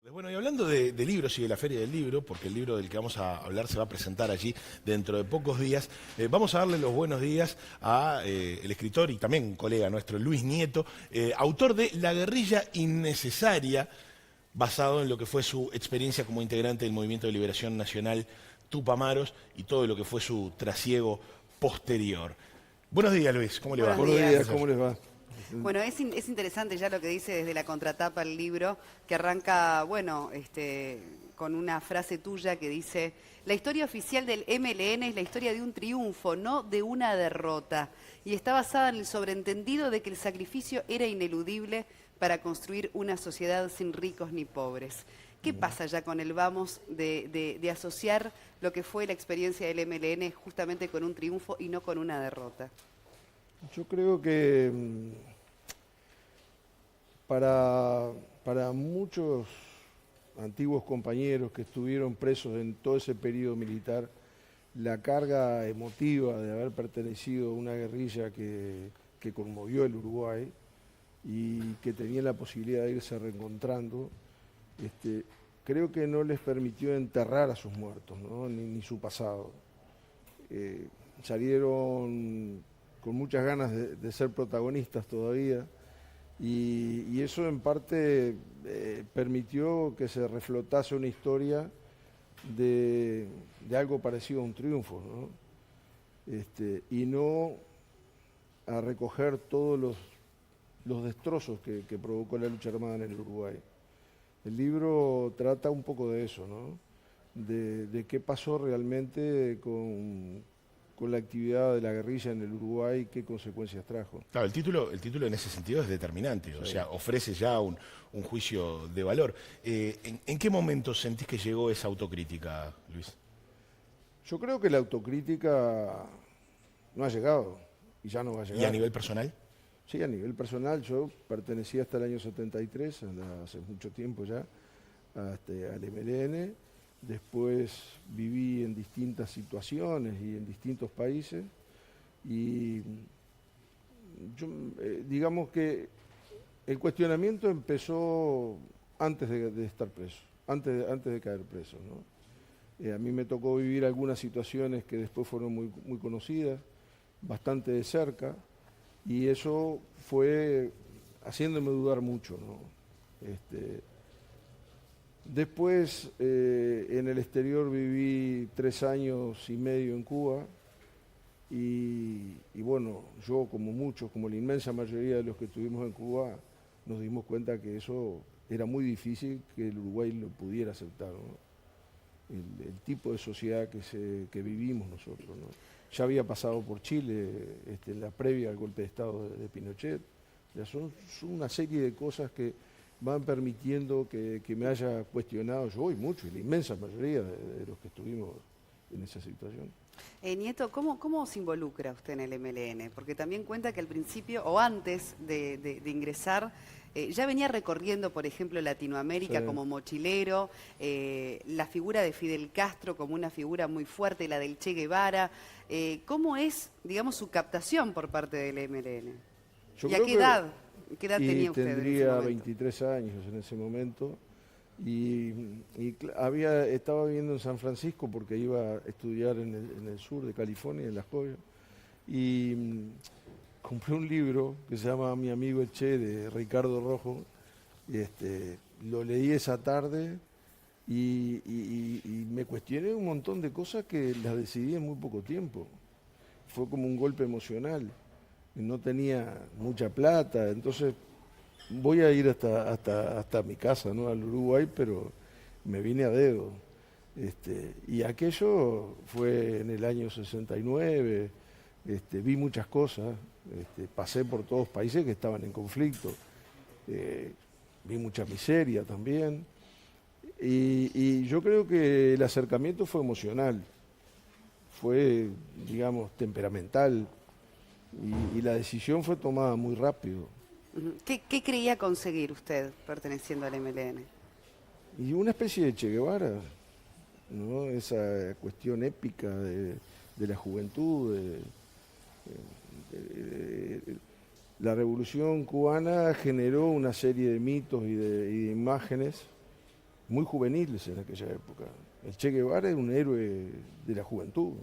Bueno, y hablando de libros y de la Feria del Libro, porque el libro del que vamos a hablar se va a presentar allí dentro de pocos días, vamos a darle los buenos días a el escritor y también un colega nuestro, Luis Nieto, autor de La guerrilla innecesaria, basado en lo que fue su experiencia como integrante del Movimiento de Liberación Nacional Tupamaros y todo lo que fue su trasiego posterior. Buenos días, Luis, ¿cómo le va? Buenos Buenos días, días. ¿cómo les va? Bueno, es interesante ya lo que dice desde la contratapa el libro, que arranca, bueno, con una frase tuya que dice: la historia oficial del MLN es la historia de un triunfo, no de una derrota. Y está basada en el sobreentendido de que el sacrificio era ineludible para construir una sociedad sin ricos ni pobres. ¿Qué pasa ya con el vamos de asociar lo que fue la experiencia del MLN justamente con un triunfo y no con una derrota? Yo creo que para muchos antiguos compañeros que estuvieron presos en todo ese periodo militar, la carga emotiva de haber pertenecido a una guerrilla que conmovió el Uruguay y que tenía la posibilidad de irse reencontrando, creo que no les permitió enterrar a sus muertos, ¿no? Ni su pasado. Salieron con muchas ganas de ser protagonistas todavía y eso en parte permitió que se reflotase una historia de algo parecido a un triunfo, ¿no? Y no a recoger todos los destrozos que provocó la lucha armada en el Uruguay. El libro trata un poco de eso, ¿no? De qué pasó realmente con la actividad de la guerrilla en el Uruguay, qué consecuencias trajo. Claro, el título en ese sentido es determinante, o Sí. sea, ofrece ya un juicio de valor. ¿En qué momento sentís que llegó esa autocrítica, Luis? Yo creo que la autocrítica no ha llegado y ya no va a ¿Y a llegar. nivel personal? Sí, a nivel personal, yo pertenecía hasta el año 73, hace mucho tiempo ya, al MLN. Después viví en distintas situaciones y en distintos países. Y yo, digamos que el cuestionamiento empezó antes de estar preso, antes de caer preso, ¿no? A mí me tocó vivir algunas situaciones que después fueron muy conocidas, bastante de cerca, y eso fue haciéndome dudar mucho, ¿no? Después, en el exterior viví 3 años y medio en Cuba, y bueno, yo como muchos, como la inmensa mayoría de los que estuvimos en Cuba, nos dimos cuenta que eso era muy difícil que el Uruguay lo pudiera aceptar, ¿no? El tipo de sociedad que vivimos nosotros, ¿no? Ya había pasado por Chile en la previa al golpe de Estado de Pinochet. Ya son una serie de cosas que van permitiendo que me haya cuestionado yo y mucho, y la inmensa mayoría de los que estuvimos en esa situación. Nieto, ¿cómo se involucra usted en el MLN? Porque también cuenta que al principio, o antes de ingresar, ya venía recorriendo, por ejemplo, Sí. Latinoamérica como mochilero, la figura de Fidel Castro como una figura muy fuerte, la del Che Guevara. ¿Cómo es, digamos, su captación por parte del MLN? Yo ¿Y a creo qué que edad? ¿Qué edad y tenía usted en ese tendría momento? 23 años en ese momento. Estaba viviendo en San Francisco porque iba a estudiar en el sur de California, en Las Joyas, y compré un libro que se llama Mi amigo el Che, de Ricardo Rojo, y lo leí esa tarde y me cuestioné un montón de cosas que las decidí en muy poco tiempo. Fue como un golpe emocional. No tenía mucha plata, entonces voy a ir hasta mi casa, ¿no? Al Uruguay, pero me vine a dedo. Y aquello fue en el año 69, vi muchas cosas, pasé por todos países que estaban en conflicto, vi mucha miseria también, y yo creo que el acercamiento fue emocional, fue, digamos, temperamental, y la decisión fue tomada muy rápido. Ujú. ¿Qué creía conseguir usted perteneciendo al MLN? Y una especie de Che Guevara, ¿no? Esa cuestión épica de la juventud, la revolución cubana generó una serie de mitos y de imágenes muy juveniles en aquella época. El Che Guevara era un héroe de la juventud.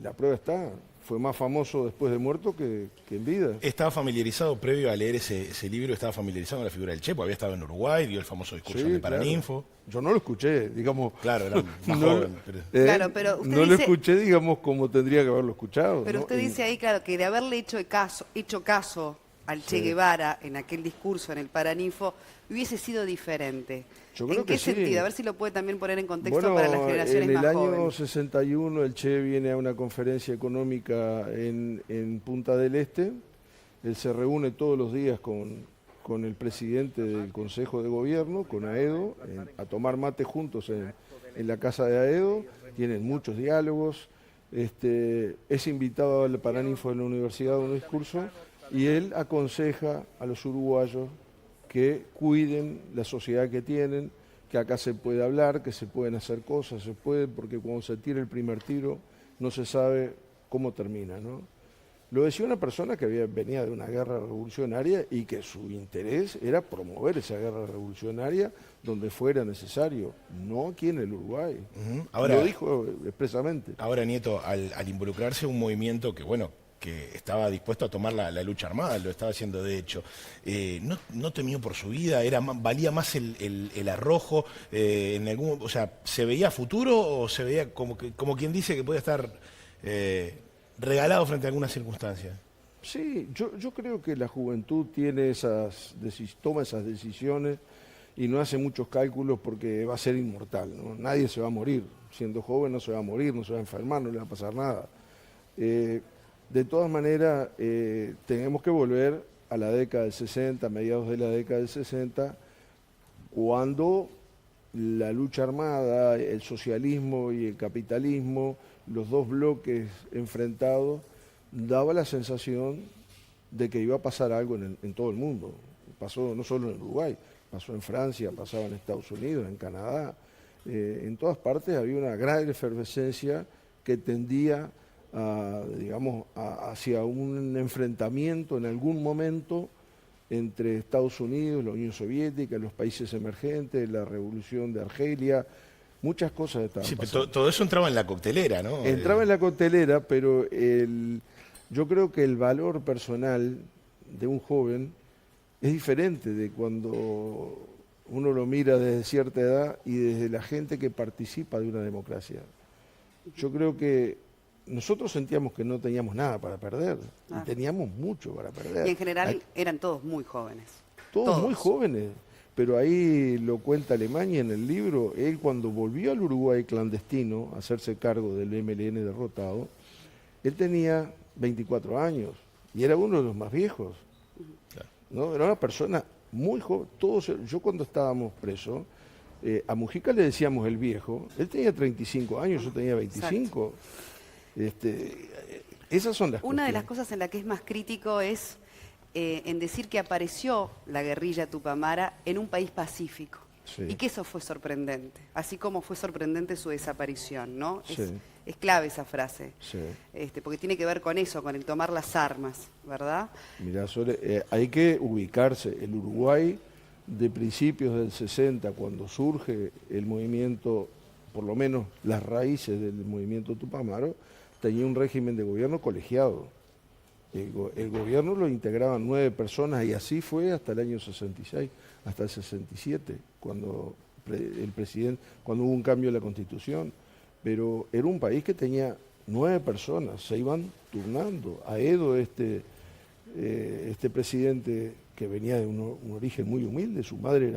La prueba está, fue más famoso después de muerto que en vida. ¿Estaba familiarizado, previo a leer ese libro, estaba familiarizado con la figura del Che? Porque había estado en Uruguay, dio el famoso discurso Sí, de Paraninfo. claro. Yo no lo escuché, digamos. Claro, era más no, joven. Pero... Claro, pero usted no lo dice- escuché, digamos, como tendría que haberlo escuchado. Pero ¿no? usted dice ahí, claro, que de haberle hecho caso al Che Sí. Guevara en aquel discurso en el Paraninfo, hubiese sido diferente. Yo creo ¿En qué que sí. sentido? A ver si lo puede también poner en contexto Bueno, para las generaciones en el más año jóvenes. 61 el Che viene a una conferencia económica en Punta del Este. Él se reúne todos los días con el presidente del Consejo de Gobierno, con Aedo, a tomar mate juntos en la casa de Aedo. Tienen muchos diálogos. Es invitado al Paraninfo de la Universidad a un discurso y él aconseja a los uruguayos que cuiden la sociedad que tienen, que acá se puede hablar, que se pueden hacer cosas, se puede, porque cuando se tira el primer tiro no se sabe cómo termina, ¿no? Lo decía una persona que venía de una guerra revolucionaria y que su interés era promover esa guerra revolucionaria donde fuera necesario, no aquí en el Uruguay. Ujú. Ahora, lo dijo expresamente. ahora, Nieto, al involucrarse en un movimiento que estaba dispuesto a tomar la lucha armada, lo estaba haciendo de hecho, no temió por su vida, valía más el arrojo, o sea, ¿se veía a futuro o se veía como quien dice que puede estar regalado frente a algunas circunstancias? Sí, yo creo que la juventud tiene toma esas decisiones y no hace muchos cálculos porque va a ser inmortal, ¿no? Nadie se va a morir, siendo joven no se va a morir, no se va a enfermar, no le va a pasar nada. De todas maneras, tenemos que volver a la década del 60, mediados de la década del 60, cuando la lucha armada, el socialismo y el capitalismo, los dos bloques enfrentados, daba la sensación de que iba a pasar algo en todo el mundo. Pasó no solo en Uruguay, pasó en Francia, pasaba en Estados Unidos, en Canadá. En todas partes había una gran efervescencia que tendía hacia un enfrentamiento en algún momento entre Estados Unidos, la Unión Soviética, los países emergentes, la revolución de Argelia, muchas cosas estaban Sí, pasando. pero todo eso entraba en la coctelera, ¿no? Entraba en la coctelera, pero yo creo que el valor personal de un joven es diferente de cuando uno lo mira desde cierta edad y desde la gente que participa de una democracia. Yo creo que nosotros sentíamos que no teníamos nada para perder, y teníamos mucho para perder. Y en general eran todos muy jóvenes. Todos muy jóvenes, pero ahí lo cuenta Alemania en el libro. Él, cuando volvió al Uruguay clandestino a hacerse cargo del MLN derrotado, él tenía 24 años y era uno de los más viejos, ¿no? Era una persona muy joven. Yo cuando estábamos presos, a Mujica le decíamos el viejo. Él tenía 35 años, yo tenía 25. Esas son las Una de las cuestiones. cosas en la que es más crítico es en decir que apareció la guerrilla Tupamara en un país pacífico. Sí. Y que eso fue sorprendente, así como fue sorprendente su desaparición, ¿no? Sí. Es clave esa frase, Sí. porque tiene que ver con eso, con el tomar las armas, ¿verdad? Mirá, Sole, hay que ubicarse. El Uruguay de principios del 60, cuando surge el movimiento, por lo menos las raíces del movimiento Tupamaro, tenía un régimen de gobierno colegiado. El gobierno lo integraban 9 personas y así fue hasta el año 66, hasta el 67, cuando hubo un cambio en la Constitución. Pero era un país que tenía 9 personas, se iban turnando. Aedo, este presidente que venía de un origen muy humilde, su madre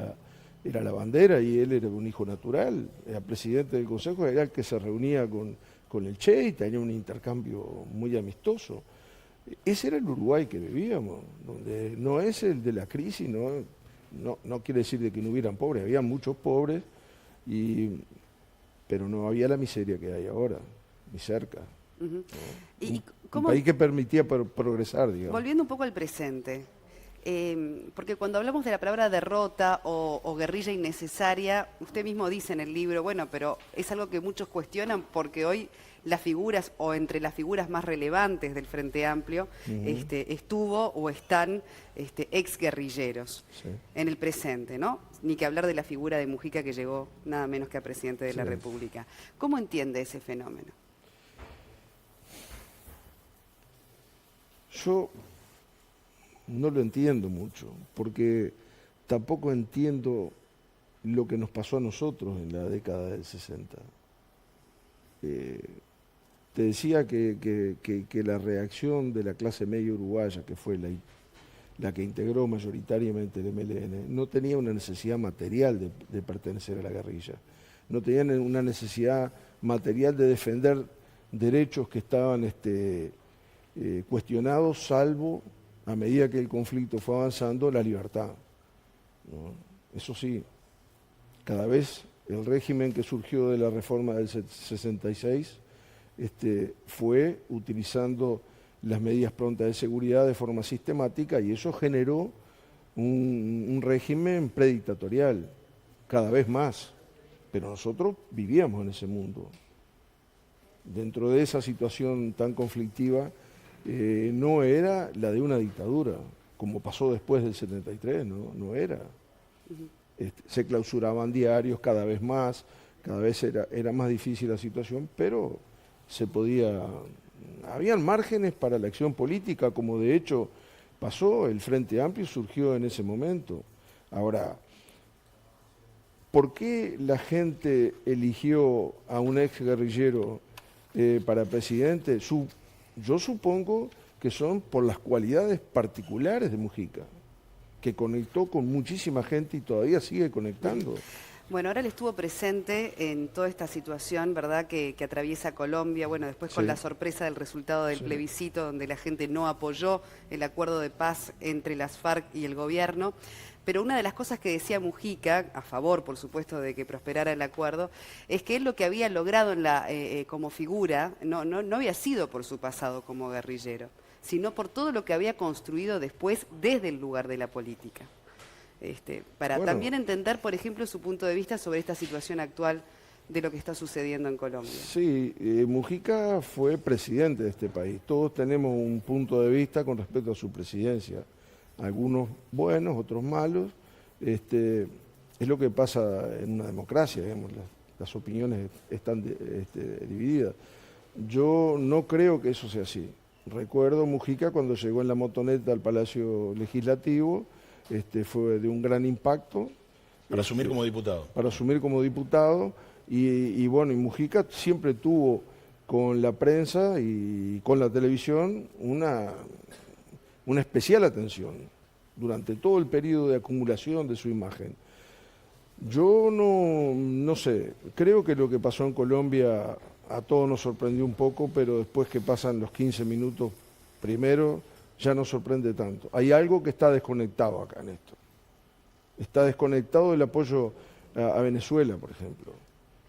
era lavandera y él era un hijo natural, era presidente del Consejo, era el que se reunía con el Che y tenía un intercambio muy amistoso. Ese era el Uruguay que vivíamos, donde no es el de la crisis, no quiere decir de que no hubieran pobres, había muchos pobres, pero no había la miseria que hay ahora, ni cerca. Ujú. ¿No? ¿Y Un cómo, país que permitía progresar, digamos. volviendo un poco al presente, Porque cuando hablamos de la palabra derrota o guerrilla innecesaria, usted mismo dice en el libro, bueno, pero es algo que muchos cuestionan porque hoy las figuras o entre las figuras más relevantes del Frente Amplio estuvo o están exguerrilleros en el presente, ¿no? Ni que hablar de la figura de Mujica que llegó nada menos que a presidente de la República. ¿Cómo entiende ese fenómeno? Yo no lo entiendo mucho, porque tampoco entiendo lo que nos pasó a nosotros en la década del 60. Te decía que la reacción de la clase media uruguaya, que fue la que integró mayoritariamente el MLN, no tenía una necesidad material de pertenecer a la guerrilla. No tenían una necesidad material de defender derechos que estaban cuestionados, salvo, a medida que el conflicto fue avanzando, la libertad, ¿no? Eso sí, cada vez el régimen que surgió de la reforma del 66 fue utilizando las medidas prontas de seguridad de forma sistemática y eso generó un régimen predictatorial, cada vez más. Pero nosotros vivíamos en ese mundo. Dentro de esa situación tan conflictiva, no era la de una dictadura, como pasó después del 73, no era. Se clausuraban diarios cada vez más, cada vez era más difícil la situación, pero se podía, habían márgenes para la acción política, como de hecho pasó, el Frente Amplio surgió en ese momento. Ahora, ¿por qué la gente eligió a un ex guerrillero para presidente? Yo supongo que son por las cualidades particulares de Mujica, que conectó con muchísima gente y todavía sigue conectando. Bueno, ahora él estuvo presente en toda esta situación, ¿verdad?, que atraviesa Colombia, bueno, después con la sorpresa del resultado del plebiscito, donde la gente no apoyó el acuerdo de paz entre las FARC y el gobierno. Pero una de las cosas que decía Mujica, a favor, por supuesto, de que prosperara el acuerdo, es que él lo que había logrado como figura no había sido por su pasado como guerrillero, sino por todo lo que había construido después desde el lugar de la política. Para también entender, por ejemplo, su punto de vista sobre esta situación actual de lo que está sucediendo en Colombia. Sí, Mujica fue presidente de este país. Todos tenemos un punto de vista con respecto a su presidencia. Algunos buenos, otros malos. Es lo que pasa en una democracia, digamos, las opiniones están divididas. Yo no creo que eso sea así. Recuerdo Mujica cuando llegó en la motoneta al Palacio Legislativo, fue de un gran impacto. Para asumir como diputado. Para asumir como diputado. Y bueno, y Mujica siempre tuvo con la prensa y con la televisión una especial atención durante todo el periodo de acumulación de su imagen. Yo no sé, creo que lo que pasó en Colombia a todos nos sorprendió un poco, pero después que pasan los 15 minutos primero, ya no sorprende tanto. Hay algo que está desconectado acá en esto. Está desconectado del apoyo a Venezuela, por ejemplo,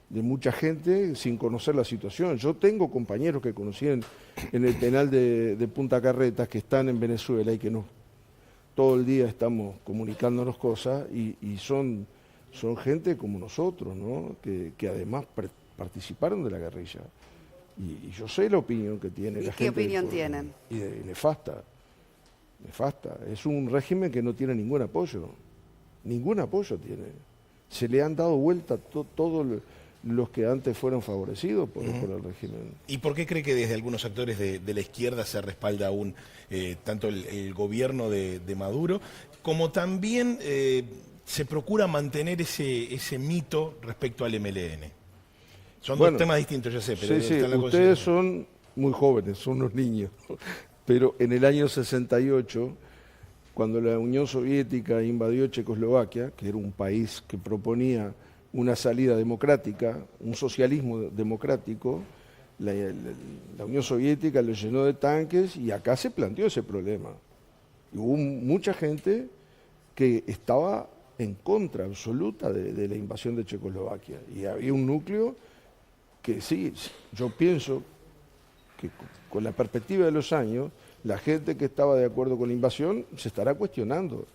de mucha gente sin conocer la situación. Yo tengo compañeros que conocí en el penal de Punta Carretas que están en Venezuela y que todo el día estamos comunicándonos cosas y son gente como nosotros, ¿no? que además participaron de la guerrilla. Y yo sé la opinión que tiene la gente. ¿Y qué opinión tienen? Y nefasta. Es un régimen que no tiene ningún apoyo tiene. Se le han dado vuelta todos los que antes fueron favorecidos por el régimen. ¿Y por qué cree que desde algunos actores de la izquierda se respalda aún tanto el gobierno de Maduro, como también se procura mantener ese mito respecto al MLN? Son dos temas distintos, ya sé, pero sí, ustedes son muy jóvenes, son unos niños, pero en el año 68, cuando la Unión Soviética invadió Checoslovaquia, que era un país que proponía una salida democrática, un socialismo democrático, la Unión Soviética lo llenó de tanques y acá se planteó ese problema. Y hubo mucha gente que estaba en contra absoluta de la invasión de Checoslovaquia. Y había un núcleo que sí, yo pienso que con la perspectiva de los años La gente que estaba de acuerdo con la invasión se estará cuestionando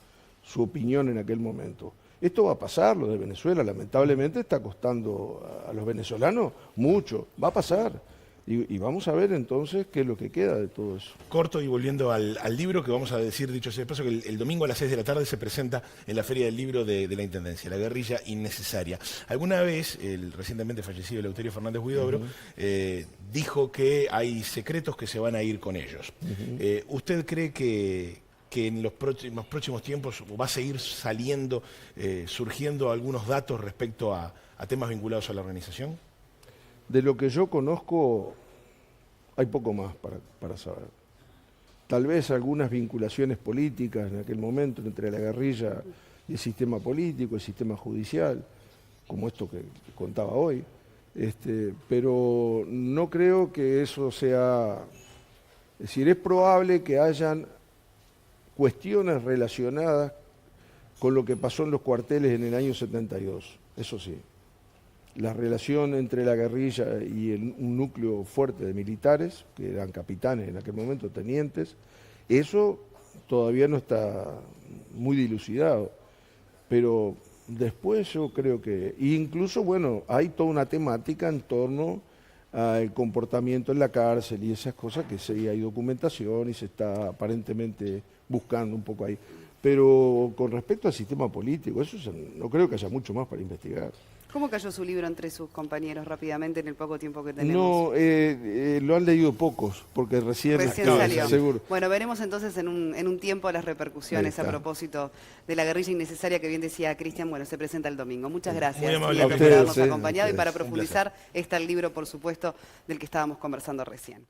su opinión en aquel momento. Esto va a pasar, lo de Venezuela, lamentablemente está costando a los venezolanos mucho, va a pasar. Y vamos a ver entonces qué es lo que queda de todo eso. Corto y volviendo al libro, que vamos a decir, dicho sea de paso, que el domingo a las 6 de la tarde se presenta en la Feria del Libro de la Intendencia, La guerrilla innecesaria. Alguna vez, el recientemente fallecido Eleuterio Fernández Huidobro dijo que hay secretos que se van a ir con ellos. ¿Usted cree que en los próximos tiempos va a seguir saliendo, surgiendo algunos datos respecto a temas vinculados a la organización? De lo que yo conozco, hay poco más para saber. Tal vez algunas vinculaciones políticas en aquel momento entre la guerrilla y el sistema político, el sistema judicial, como esto que contaba hoy, pero no creo que eso sea... Es decir, es probable que hayan cuestiones relacionadas con lo que pasó en los cuarteles en el año 72, eso sí. La relación entre la guerrilla y un núcleo fuerte de militares, que eran capitanes en aquel momento, tenientes, eso todavía no está muy dilucidado. Pero después yo creo que, incluso, bueno, hay toda una temática en torno al comportamiento en la cárcel y esas cosas que sí hay documentación y se está aparentemente buscando un poco ahí. Pero con respecto al sistema político, eso no creo que haya mucho más para investigar. ¿Cómo cayó su libro entre sus compañeros rápidamente en el poco tiempo que tenemos? No, lo han leído pocos, porque recién salió. Seguro. Bueno, veremos entonces en un tiempo las repercusiones a propósito de la guerrilla innecesaria que bien decía Cristian. Bueno, se presenta el domingo. Muchas gracias, Muy amable. Nieto, por habernos acompañado y para Un placer. profundizar está el libro, por supuesto, del que estábamos conversando recién.